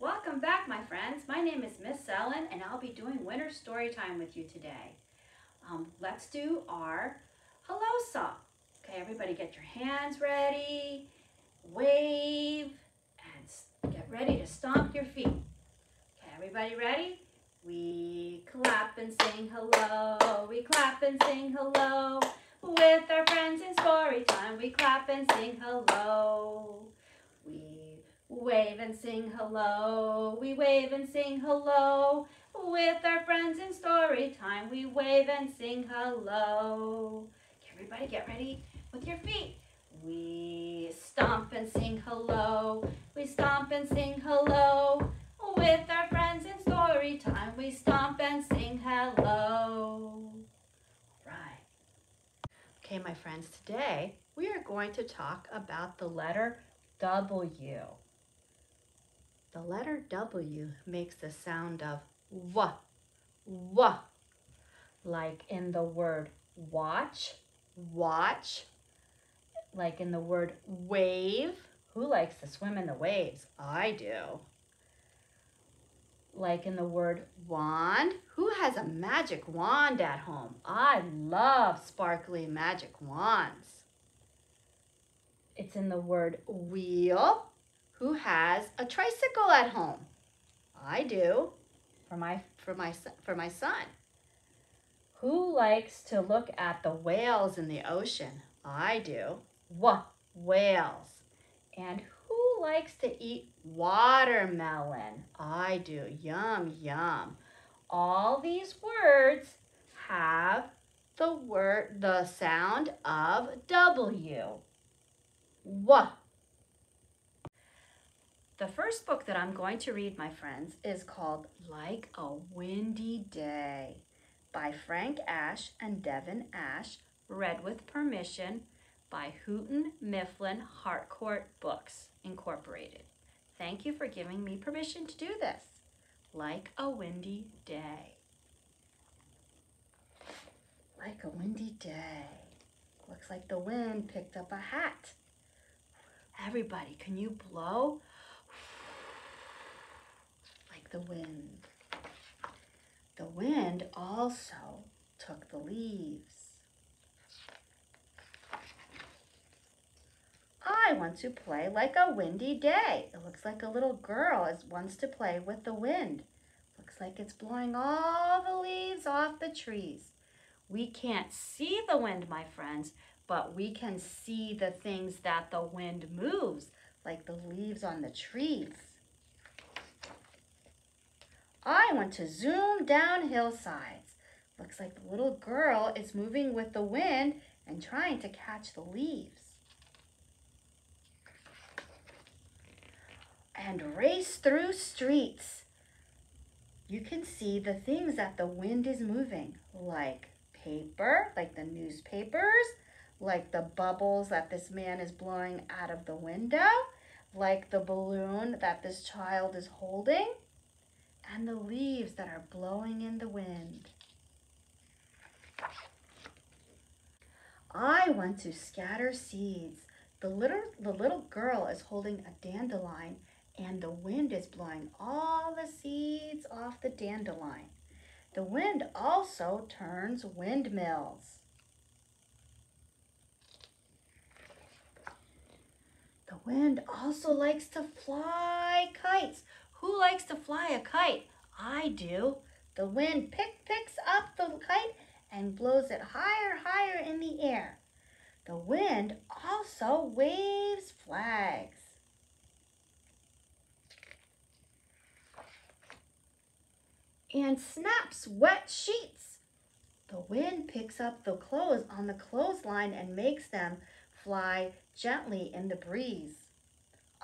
Welcome back, my friends. My name is Miss Ellen, and I'll be doing winter story time with you today. Let's do our hello song. Okay, everybody get your hands ready, wave, and get ready to stomp your feet. Okay, everybody ready? We clap and sing hello, we clap and sing hello. With our friends in story time, we clap and sing hello. We wave and sing hello, we wave and sing hello. With our friends in story time, we wave and sing hello. Everybody get ready with your feet. We stomp and sing hello, we stomp and sing hello. With our friends in story time, we stomp and sing hello. Right. Okay, my friends, today we are going to talk about the letter W. The letter W makes the sound of W, W, like in the word watch, watch, like in the word wave. Who likes to swim in the waves? I do. Like in the word wand. Who has a magic wand at home? I love sparkly magic wands. It's in the word wheel. Who has a tricycle at home? I do, for my son. Who likes to look at the whales in the ocean? I do. Whales. And who likes to eat watermelon? I do. Yum, yum. All these words have the sound of W. W. The first book that I'm going to read, my friends, is called Like a Windy Day by Frank Ash and Devin Ash, read with permission by Houghton Mifflin Harcourt Books, Incorporated. Thank you for giving me permission to do this. Like a windy day. Like a windy day. Looks like the wind picked up a hat. Everybody, can you blow? Like the wind. The wind also took the leaves. I want to play like a windy day. It looks like a little girl wants to play with the wind. Looks like it's blowing all the leaves off the trees. We can't see the wind, my friends, but we can see the things that the wind moves, like the leaves on the trees. I want to zoom down hillsides. Looks like the little girl is moving with the wind and trying to catch the leaves. And race through streets. You can see the things that the wind is moving, like paper, like the newspapers, like the bubbles that this man is blowing out of the window, like the balloon that this child is holding, and the leaves that are blowing in the wind. I want to scatter seeds. The little girl is holding a dandelion, and the wind is blowing all the seeds off the dandelion. The wind also turns windmills. The wind also likes to fly kites. Who likes to fly a kite? I do. The wind picks up the kite and blows it higher, higher in the air. The wind also waves flags. And snaps wet sheets. The wind picks up the clothes on the clothesline and makes them fly gently in the breeze.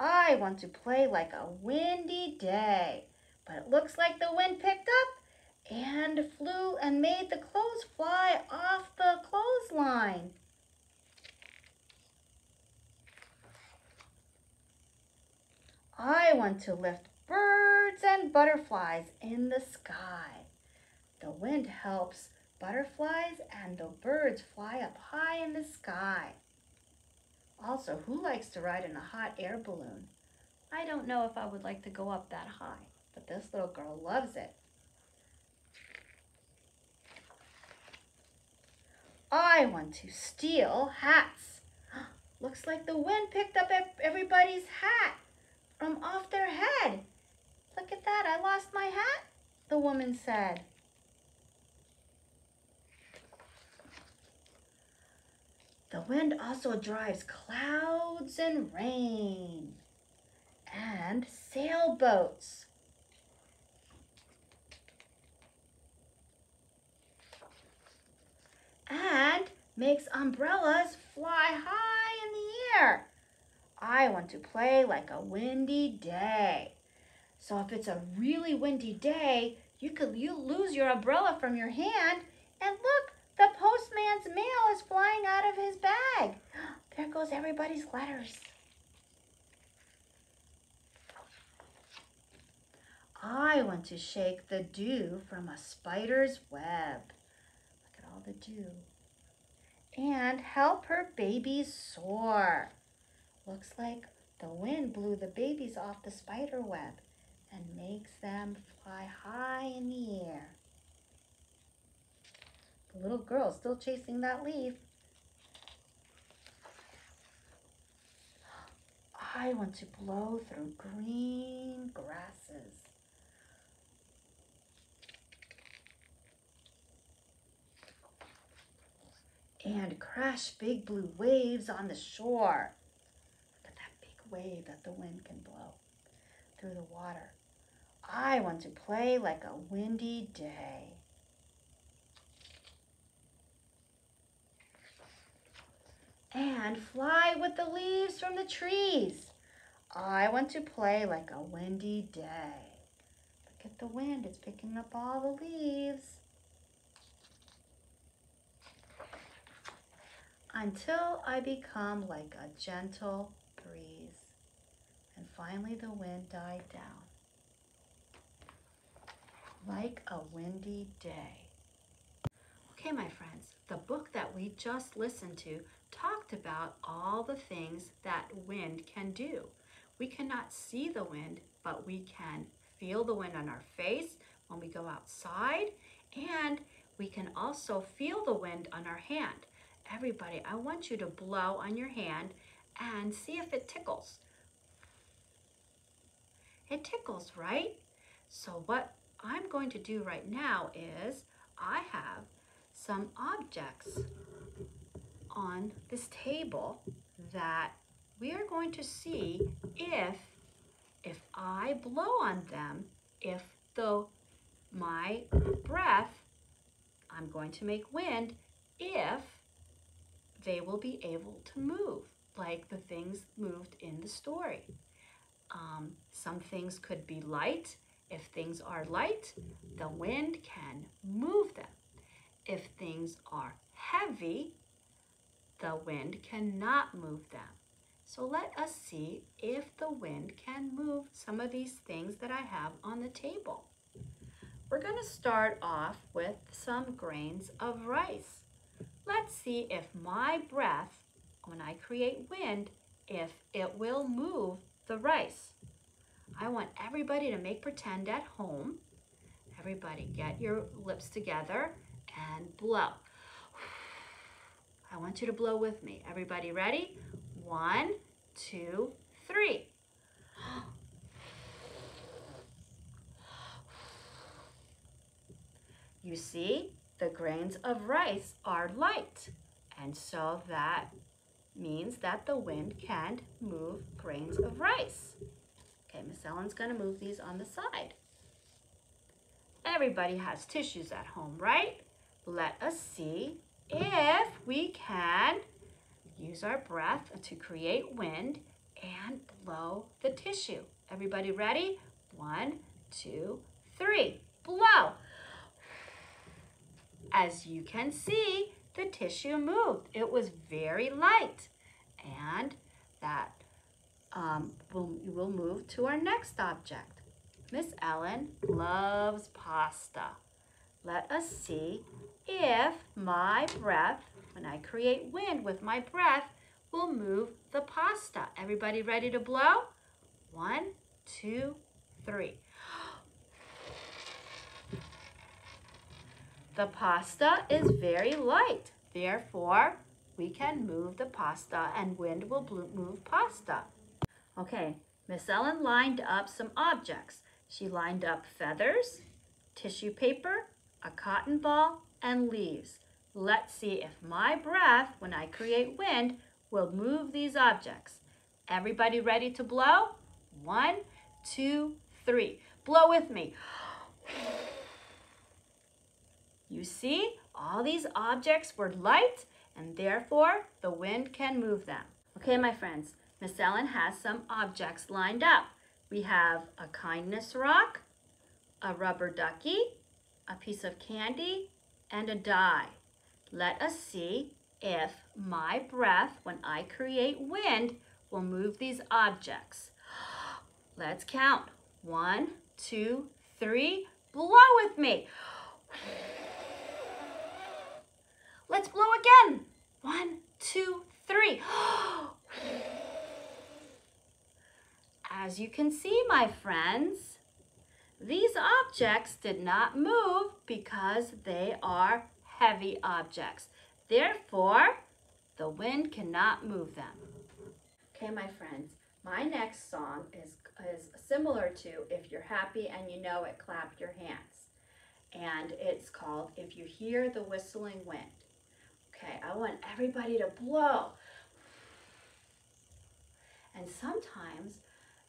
I want to play like a windy day, but it looks like the wind picked up and flew and made the clothes fly off the clothesline. I want to lift birds and butterflies in the sky. The wind helps butterflies and the birds fly up high in the sky. Also, who likes to ride in a hot air balloon? I don't know if I would like to go up that high, but this little girl loves it. I want to steal hats. Looks like the wind picked up everybody's hat from off their head. Look at that, I lost my hat, the woman said. The wind also drives clouds and rain and sailboats. And makes umbrellas fly high in the air. I want to play like a windy day. So if it's a really windy day, you lose your umbrella from your hand, and look, the postman's mail is flying out of his bag. There goes everybody's letters. I want to shake the dew from a spider's web. Look at all the dew. And help her babies soar. Looks like the wind blew the babies off the spider web and makes them fly high in the air. The little girl's still chasing that leaf. I want to blow through green grasses. And crash big blue waves on the shore. Look at that big wave that the wind can blow through the water. I want to play like a windy day. And fly with the leaves from the trees. I want to play like a windy day. Look at the wind, it's picking up all the leaves. Until I become like a gentle breeze. And finally the wind died down. Like a windy day. Okay, my friends, the book that we just listened to talked about all the things that wind can do. We cannot see the wind, but we can feel the wind on our face when we go outside, and we can also feel the wind on our hand. Everybody, I want you to blow on your hand and see if it tickles. It tickles, right? So what I'm going to do right now is I have some objects on this table that we are going to see if I blow on them, if my breath, I'm going to make wind, if they will be able to move like the things moved in the story. Some things could be light. If things are light, the wind can move them. If things are heavy, the wind cannot move them. So let us see if the wind can move some of these things that I have on the table. We're going to start off with some grains of rice. Let's see if my breath, when I create wind, if it will move the rice. I want everybody to make pretend at home. Everybody get your lips together and blow. I want you to blow with me. Everybody ready? 1, 2, 3. You see, the grains of rice are light, and so that means that the wind can't move grains of rice. Okay, Miss Ellen's going to move these on the side. Everybody has tissues at home, right? Let us see if we can use our breath to create wind and blow the tissue. Everybody ready? 1, 2, 3. Blow. As you can see, the tissue moved. It was very light. And that we'll move to our next object. Miss Ellen loves pasta. Let us see if my breath, when I create wind with my breath, will move the pasta. Everybody ready to blow? 1, 2, 3. The pasta is very light. Therefore, we can move the pasta and wind will move pasta. Okay, Miss Ellen lined up some objects. She lined up feathers, tissue paper, a cotton ball, and leaves. Let's see if my breath, when I create wind, will move these objects. Everybody ready to blow? 1, 2, 3. Blow with me. You see, all these objects were light, and therefore the wind can move them. Okay, my friends, Miss Ellen has some objects lined up. We have a kindness rock, a rubber ducky, a piece of candy, and a die. Let us see if my breath, when I create wind, will move these objects. Let's count. 1, 2, 3. Blow with me. Let's blow again. 1, 2, 3. As you can see, my friends, these objects did not move because they are heavy objects. Therefore, the wind cannot move them. Okay, my friends, my next song is similar to If You're Happy and You Know It, Clap Your Hands. And it's called If You Hear the Whistling Wind. Okay, I want everybody to blow. And sometimes,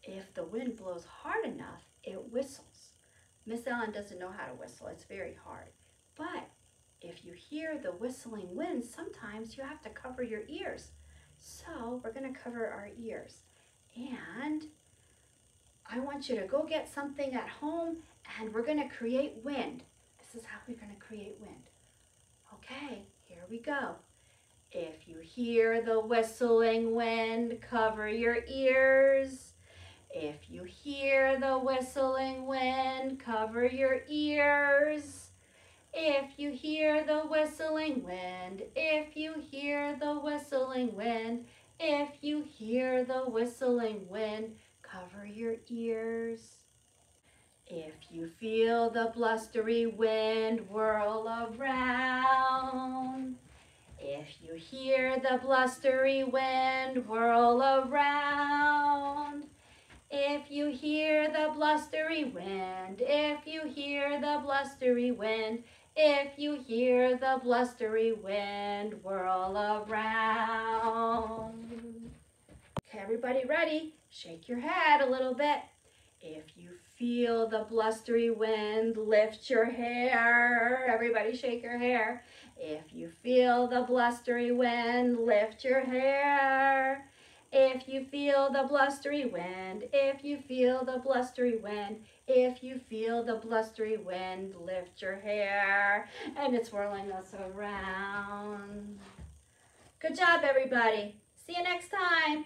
if the wind blows hard enough, it whistles. Miss Ellen doesn't know how to whistle. It's very hard. But if you hear the whistling wind, sometimes you have to cover your ears. So we're going to cover our ears. And I want you to go get something at home, and we're going to create wind. This is how we're going to create wind. Okay, here we go. If you hear the whistling wind, cover your ears. If you hear the whistling wind, cover your ears. If you hear the whistling wind, if you hear the whistling wind, if you hear the whistling wind, cover your ears. If you feel the blustery wind whirl around, if you hear the blustery wind whirl around, if you hear the blustery wind, if you hear the blustery wind, if you hear the blustery wind whirl around. Okay, everybody ready? Shake your head a little bit. If you feel the blustery wind, lift your hair. Everybody shake your hair. If you feel the blustery wind, lift your hair. If you feel the blustery wind, if you feel the blustery wind, if you feel the blustery wind, lift your hair. And it's whirling us around. Good job, everybody. See you next time.